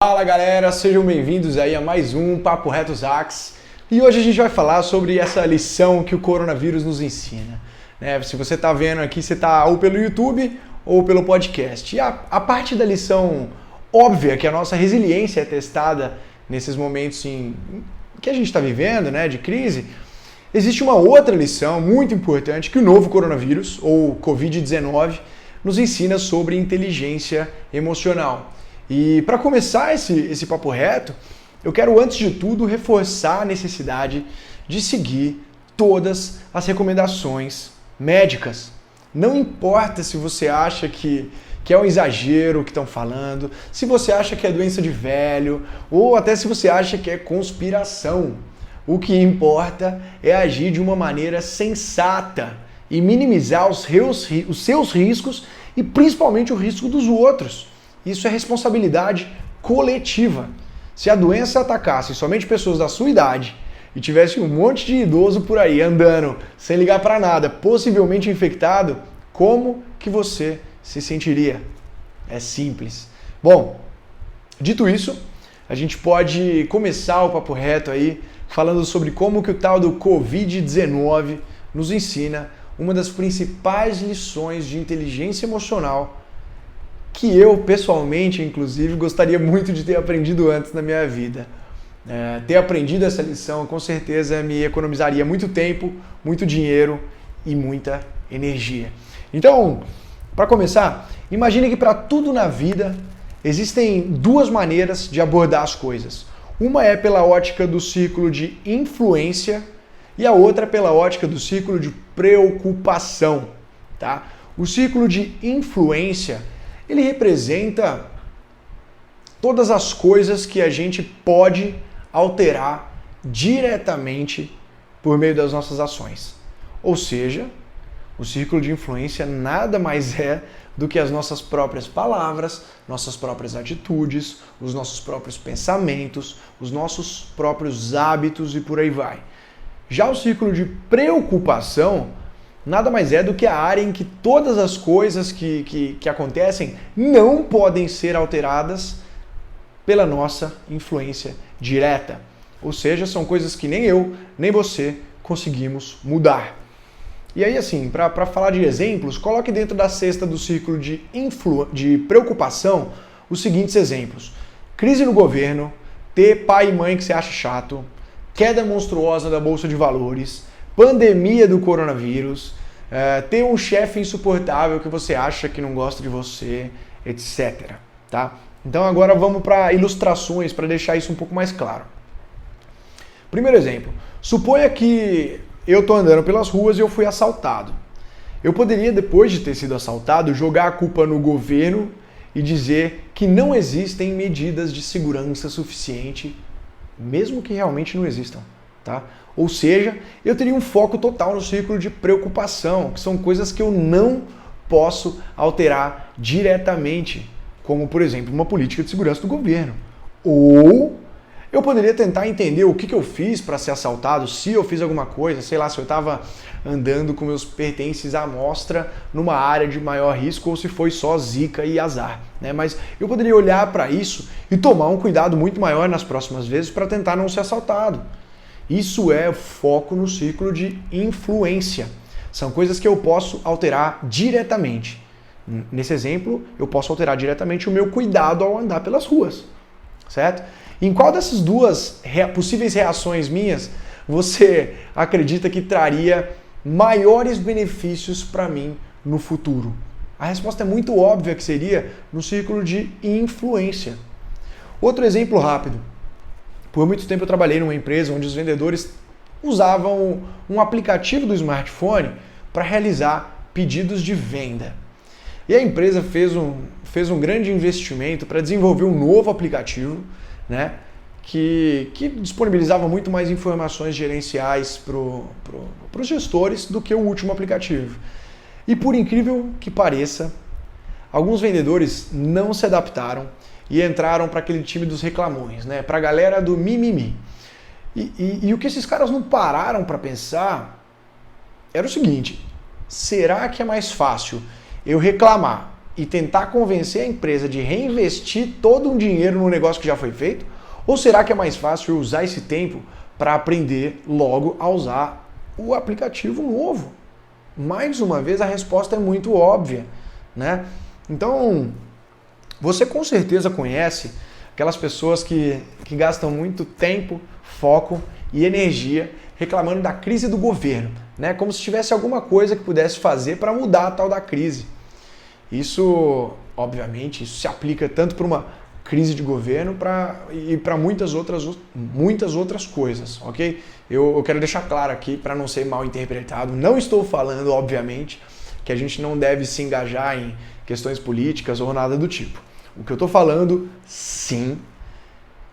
Fala galera, sejam bem-vindos aí a mais um Papo Reto Zax. E hoje a gente vai falar sobre essa lição que o coronavírus nos ensina. Se você está vendo aqui, você está ou pelo YouTube ou pelo podcast. E a parte da lição óbvia, que a nossa resiliência é testada nesses momentos que a gente está vivendo, de crise, existe uma outra lição muito importante que o novo coronavírus, ou Covid-19, nos ensina sobre inteligência emocional. E para começar esse papo reto, eu quero antes de tudo reforçar a necessidade de seguir todas as recomendações médicas. Não importa se você acha que é um exagero o que estão falando, se você acha que é doença de velho, ou até se você acha que é conspiração. O que importa é agir de uma maneira sensata e minimizar os seus riscos e principalmente o risco dos outros. Isso é responsabilidade coletiva. Se a doença atacasse somente pessoas da sua idade e tivesse um monte de idoso por aí andando sem ligar para nada, possivelmente infectado, como que você se sentiria? É simples. Bom, dito isso, a gente pode começar o papo reto aí falando sobre como que o tal do Covid-19 nos ensina uma das principais lições de inteligência emocional que eu, pessoalmente, inclusive, gostaria muito de ter aprendido antes na minha vida. Ter aprendido essa lição, com certeza, me economizaria muito tempo, muito dinheiro e muita energia. Então, para começar, imagine que para tudo na vida existem duas maneiras de abordar as coisas. Uma é pela ótica do ciclo de influência e a outra pela ótica do ciclo de preocupação. Tá? O ciclo de influência ele representa todas as coisas que a gente pode alterar diretamente por meio das nossas ações. Ou seja, o círculo de influência nada mais é do que as nossas próprias palavras, nossas próprias atitudes, os nossos próprios pensamentos, os nossos próprios hábitos e por aí vai. Já o círculo de preocupação nada mais é do que a área em que todas as coisas que acontecem não podem ser alteradas pela nossa influência direta. Ou seja, são coisas que nem eu, nem você conseguimos mudar. E aí, assim, para falar de exemplos, coloque dentro da cesta do círculo de preocupação os seguintes exemplos. Crise no governo, ter pai e mãe que você acha chato, queda monstruosa da Bolsa de Valores, pandemia do coronavírus, ter um chefe insuportável que você acha que não gosta de você, etc. Tá? Então agora vamos para ilustrações para deixar isso um pouco mais claro. Primeiro exemplo, suponha que eu estou andando pelas ruas e eu fui assaltado. Eu poderia, depois de ter sido assaltado, jogar a culpa no governo e dizer que não existem medidas de segurança suficiente, mesmo que realmente não existam. Tá? Ou seja, eu teria um foco total no círculo de preocupação, que são coisas que eu não posso alterar diretamente, como, por exemplo, uma política de segurança do governo. Ou eu poderia tentar entender o que eu fiz para ser assaltado, se eu fiz alguma coisa, sei lá, se eu estava andando com meus pertences à mostra numa área de maior risco ou se foi só zica e azar. Mas eu poderia olhar para isso e tomar um cuidado muito maior nas próximas vezes para tentar não ser assaltado. Isso é foco no círculo de influência. São coisas que eu posso alterar diretamente. Nesse exemplo, eu posso alterar diretamente o meu cuidado ao andar pelas ruas. Certo? Em qual dessas duas possíveis reações minhas você acredita que traria maiores benefícios para mim no futuro? A resposta é muito óbvia que seria no círculo de influência. Outro exemplo rápido. Por muito tempo eu trabalhei numa empresa onde os vendedores usavam um aplicativo do smartphone para realizar pedidos de venda. E a empresa fez um grande investimento para desenvolver um novo aplicativo, que disponibilizava muito mais informações gerenciais para os gestores do que o último aplicativo. E por incrível que pareça, alguns vendedores não se adaptaram e entraram para aquele time dos reclamões, para a galera do mimimi. E o que esses caras não pararam para pensar era o seguinte: será que é mais fácil eu reclamar e tentar convencer a empresa de reinvestir todo um dinheiro no negócio que já foi feito? Ou será que é mais fácil eu usar esse tempo para aprender logo a usar o aplicativo novo? Mais uma vez, a resposta é muito óbvia, né? Então, você com certeza conhece aquelas pessoas que gastam muito tempo, foco e energia reclamando da crise do governo, né? Como se tivesse alguma coisa que pudesse fazer para mudar a tal da crise. Isso, obviamente, isso se aplica tanto para uma crise de governo e para muitas outras coisas, ok? Eu quero deixar claro aqui para não ser mal interpretado, não estou falando, obviamente, que a gente não deve se engajar em questões políticas ou nada do tipo. O que eu estou falando, sim,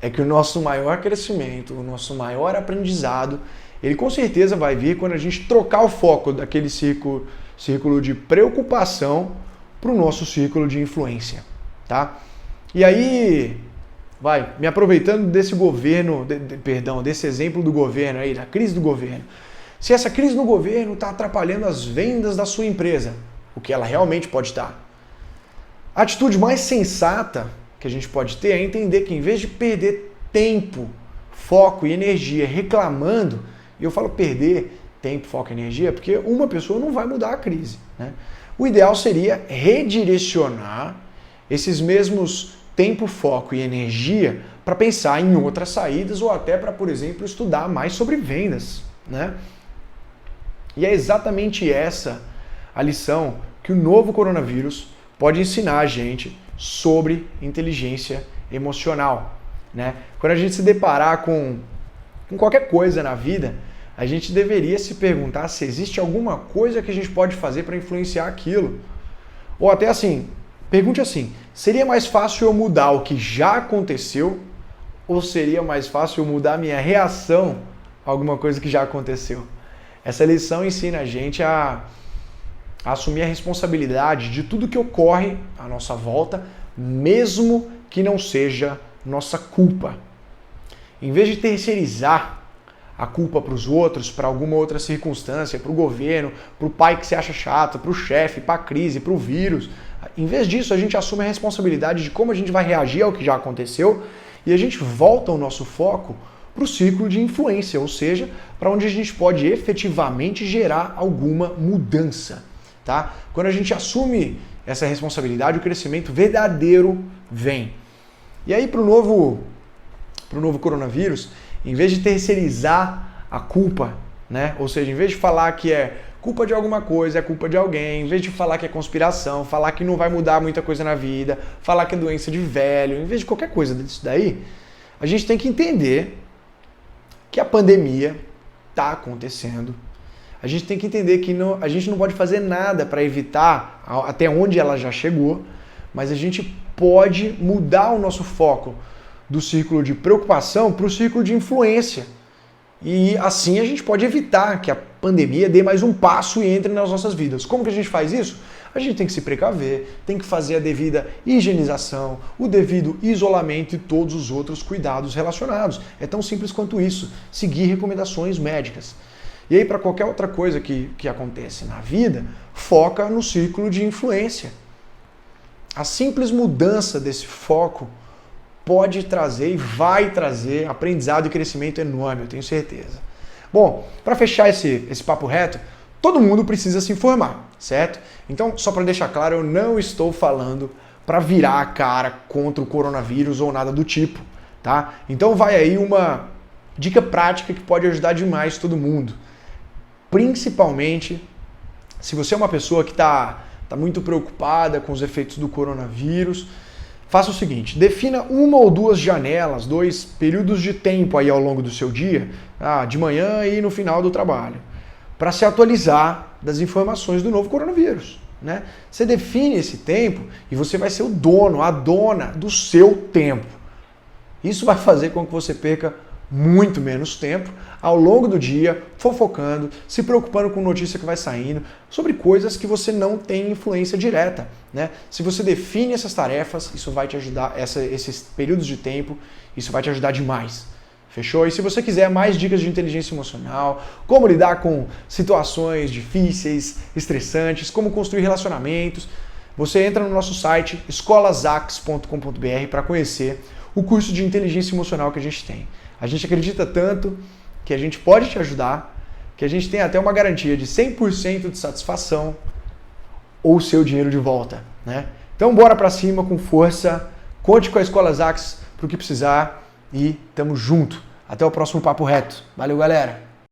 é que o nosso maior crescimento, o nosso maior aprendizado, ele com certeza vai vir quando a gente trocar o foco daquele círculo de preocupação para o nosso círculo de influência, tá? E aí, me aproveitando desse governo, desse exemplo do governo aí, da crise do governo. Se essa crise no governo está atrapalhando as vendas da sua empresa, o que ela realmente pode estar, a atitude mais sensata que a gente pode ter é entender que em vez de perder tempo, foco e energia reclamando, e eu falo perder tempo, foco e energia, porque uma pessoa não vai mudar a crise, né? O ideal seria redirecionar esses mesmos tempo, foco e energia para pensar em outras saídas ou até para, por exemplo, estudar mais sobre vendas, né? E é exatamente essa a lição que o novo coronavírus pode ensinar a gente sobre inteligência emocional, né? Quando a gente se deparar com qualquer coisa na vida, a gente deveria se perguntar se existe alguma coisa que a gente pode fazer para influenciar aquilo. Ou até assim, pergunte assim, seria mais fácil eu mudar o que já aconteceu ou seria mais fácil eu mudar a minha reação a alguma coisa que já aconteceu? Essa lição ensina a gente a assumir a responsabilidade de tudo que ocorre à nossa volta, mesmo que não seja nossa culpa. Em vez de terceirizar a culpa para os outros, para alguma outra circunstância, para o governo, para o pai que se acha chato, para o chefe, para a crise, para o vírus, em vez disso a gente assume a responsabilidade de como a gente vai reagir ao que já aconteceu e a gente volta o nosso foco para o círculo de influência, ou seja, para onde a gente pode efetivamente gerar alguma mudança, tá? Quando a gente assume essa responsabilidade, o crescimento verdadeiro vem. E aí para o novo coronavírus, em vez de terceirizar a culpa, né? Ou seja, em vez de falar que é culpa de alguma coisa, é culpa de alguém, em vez de falar que é conspiração, falar que não vai mudar muita coisa na vida, falar que é doença de velho, em vez de qualquer coisa disso daí, a gente tem que entender que a pandemia está acontecendo. A gente tem que entender que a gente não pode fazer nada para evitar até onde ela já chegou, mas a gente pode mudar o nosso foco do círculo de preocupação para o círculo de influência. E assim a gente pode evitar que a pandemia dê mais um passo e entre nas nossas vidas. Como que a gente faz isso? A gente tem que se precaver, tem que fazer a devida higienização, o devido isolamento e todos os outros cuidados relacionados. É tão simples quanto isso, seguir recomendações médicas. E aí, para qualquer outra coisa que acontece na vida, foca no círculo de influência. A simples mudança desse foco pode trazer e vai trazer aprendizado e crescimento enorme, eu tenho certeza. Bom, para fechar esse papo reto, todo mundo precisa se informar, certo? Então, só para deixar claro, eu não estou falando para virar a cara contra o coronavírus ou nada do tipo, tá? Então vai aí uma dica prática que pode ajudar demais todo mundo. Principalmente se você é uma pessoa que está muito preocupada com os efeitos do coronavírus, faça o seguinte, defina uma ou duas janelas, 2 períodos de tempo aí ao longo do seu dia, de manhã e no final do trabalho, para se atualizar das informações do novo coronavírus, né? Você define esse tempo e você vai ser o dono, a dona do seu tempo. Isso vai fazer com que você perca muito menos tempo ao longo do dia, fofocando, se preocupando com notícia que vai saindo, sobre coisas que você não tem influência direta, né? Se você define essas tarefas, isso vai te ajudar, esses períodos de tempo, isso vai te ajudar demais. Fechou? E se você quiser mais dicas de inteligência emocional, como lidar com situações difíceis, estressantes, como construir relacionamentos, você entra no nosso site escolazax.com.br para conhecer o curso de inteligência emocional que a gente tem. A gente acredita tanto que a gente pode te ajudar, que a gente tem até uma garantia de 100% de satisfação ou seu dinheiro de volta, né? Então bora pra cima com força, conte com a Escola Zax pro que precisar e tamo junto. Até o próximo Papo Reto. Valeu, galera!